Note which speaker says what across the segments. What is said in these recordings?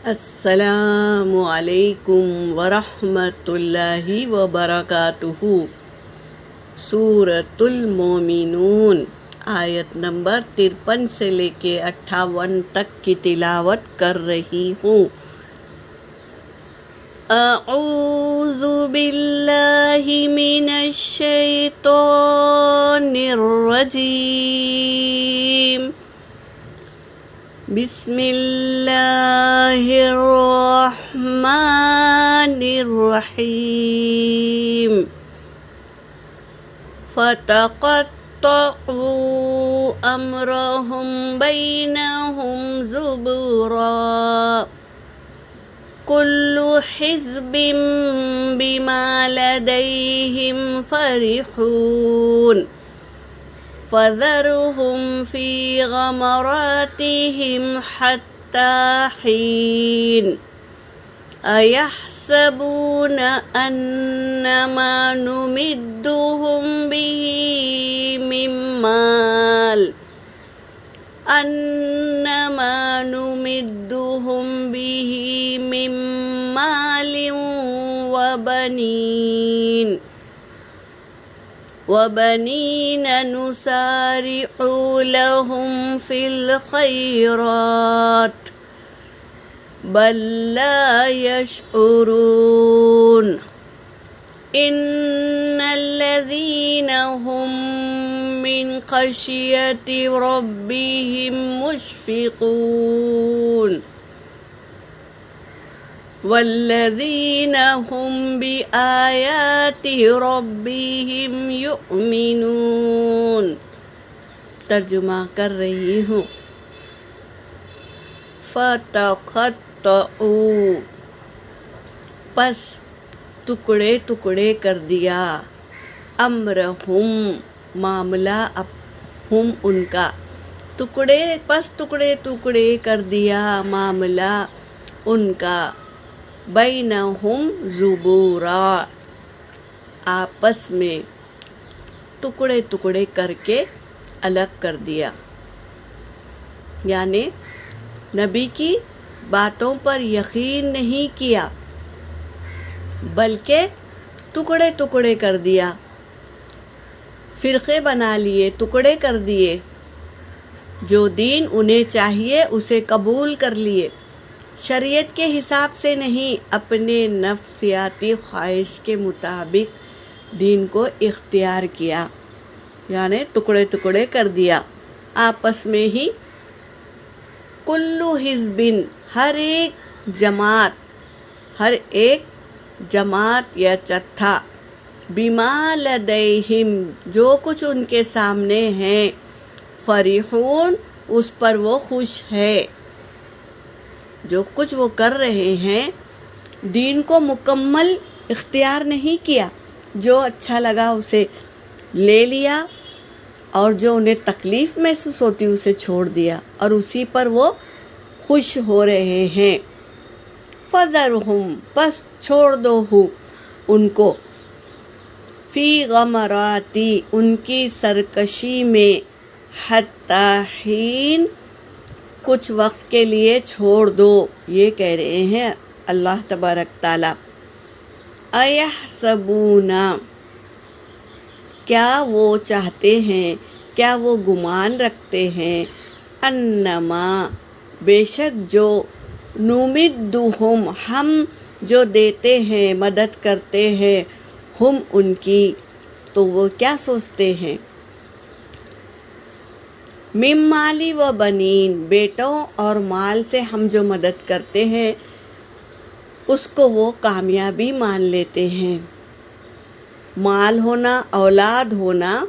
Speaker 1: السلام علیکم ورحمۃ اللہ وبرکاتہ۔ سورۃ المومنون آیت نمبر 53 سے لے کے 58 تک کی تلاوت کر رہی ہوں۔ اعوذ باللہ من الشیطان الرجیم، بسم اللہ الرحمن الرحیم۔ فَتَقَطَّعُوا أَمْرَهُمْ بَيْنَهُمْ زُبُرًا، كُلُّ حِزْبٍ بِمَا لَدَيْهِمْ فَرِحُونَ، فَذَرْهُمْ فِي غَمْرَاتِهِمْ حَتَّى حِينٍ، أَيَحْسَبُونَ أَنَّمَا نُمِدُّهُمْ بِهِ مِن مَّالٍ وَبَنِينَ نُسَارِعُ لَهُمْ فِي الْخَيْرَاتِ بَل لَّا يَشْعُرُونَ۔ إِنَّ الَّذِينَ هُم مِّن خَشْيَةِ رَبِّهِم مُّشْفِقُونَ، وَالَّذِينَ هُم بِآيَاتِ رَبِّهِمْ يُؤْمِنُونَ۔ ترجمہ کر رہی ہوں۔ فَتَقَطَّعُوا، پس ٹکڑے ٹکڑے کر دیا، امرہم، معاملہ ہم ان کا، ٹکڑے کر دیا معاملہ ان کا، بینہم زبورا، آپس میں ٹکڑے ٹکڑے کر کے الگ کر دیا، یعنی نبی کی باتوں پر یقین نہیں کیا بلکہ ٹکڑے ٹکڑے کر دیا، فرقے بنا لیے، ٹکڑے کر دیے، جو دین انہیں چاہیے اسے قبول کر لیے، شریعت کے حساب سے نہیں، اپنے نفسیاتی خواہش کے مطابق دین کو اختیار کیا، یعنی ٹکڑے ٹکڑے کر دیا آپس میں ہی۔ کل حزب، ہر ایک جماعت یا جتھا، بما لدیہم، جو کچھ ان کے سامنے ہیں، فرحون، اس پر وہ خوش ہے، جو کچھ وہ کر رہے ہیں، دین کو مکمل اختیار نہیں کیا، جو اچھا لگا اسے لے لیا اور جو انہیں تکلیف محسوس ہوتی اسے چھوڑ دیا، اور اسی پر وہ خوش ہو رہے ہیں۔ فَذَرْهُمْ، پس چھوڑ دو ان کو، فی غمراتی، ان کی سرکشی میں، حتی حین، کچھ وقت کے لیے چھوڑ دو، یہ کہہ رہے ہیں اللہ تبارک تعالیٰ۔ ایحسبون، کیا وہ چاہتے ہیں، کیا وہ گمان رکھتے ہیں، انما، بے شک جو، نمدہم، ہم جو دیتے ہیں، مدد کرتے ہیں، ہم ان کی، تو وہ کیا سوچتے ہیں، من مال و بنین، بیٹوں اور مال سے ہم جو مدد کرتے ہیں اس کو وہ کامیابی مان لیتے ہیں۔ مال ہونا، اولاد ہونا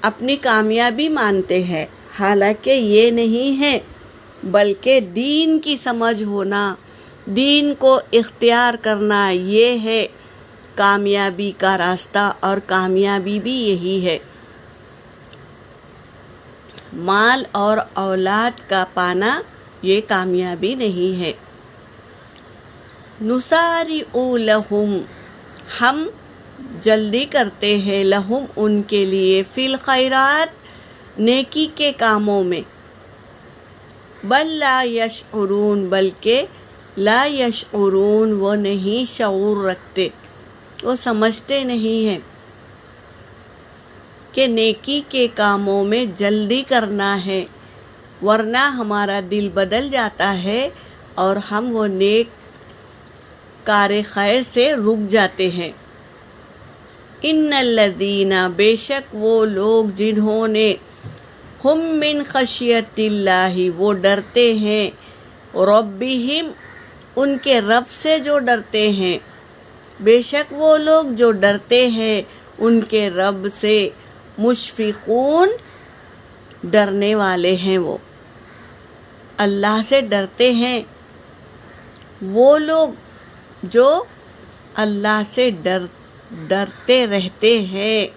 Speaker 1: اپنی کامیابی مانتے ہیں، حالانکہ یہ نہیں ہے، بلکہ دین کی سمجھ ہونا، دین کو اختیار کرنا، یہ ہے کامیابی کا راستہ، اور کامیابی بھی یہی ہے۔ مال اور اولاد کا پانا یہ کامیابی نہیں ہے۔ نسارع لہم، ہم جلدی کرتے ہیں، لہم ان کے لیے، فی الخیرات، نیکی کے کاموں میں، بل لا یشعرون، بلکہ لا یشعرون، وہ نہیں شعور رکھتے، وہ سمجھتے نہیں ہیں کہ نیکی کے کاموں میں جلدی کرنا ہے، ورنہ ہمارا دل بدل جاتا ہے اور ہم وہ نیک کار خیر سے رک جاتے ہیں۔ ان الذین، بے شک وہ لوگ جنہوں نے ہم من خشیت اللہ، وہ ڈرتے ہیں ربہم، ان کے رب سے جو ڈرتے ہیں، بے شک وہ لوگ جو ڈرتے ہیں ان کے رب سے، مشفقون، ڈرنے والے ہیں، وہ اللہ سے ڈرتے ہیں۔ وہ لوگ جو اللہ سے ڈرتے رہتے ہیں،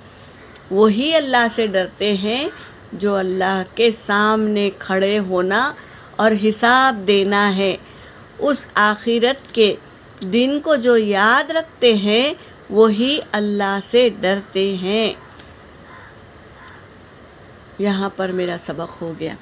Speaker 1: وہی اللہ سے ڈرتے ہیں جو اللہ کے سامنے کھڑے ہونا اور حساب دینا ہے، اس آخرت کے دن کو جو یاد رکھتے ہیں وہی اللہ سے ڈرتے ہیں۔ یہاں پر میرا سبق ہو گیا۔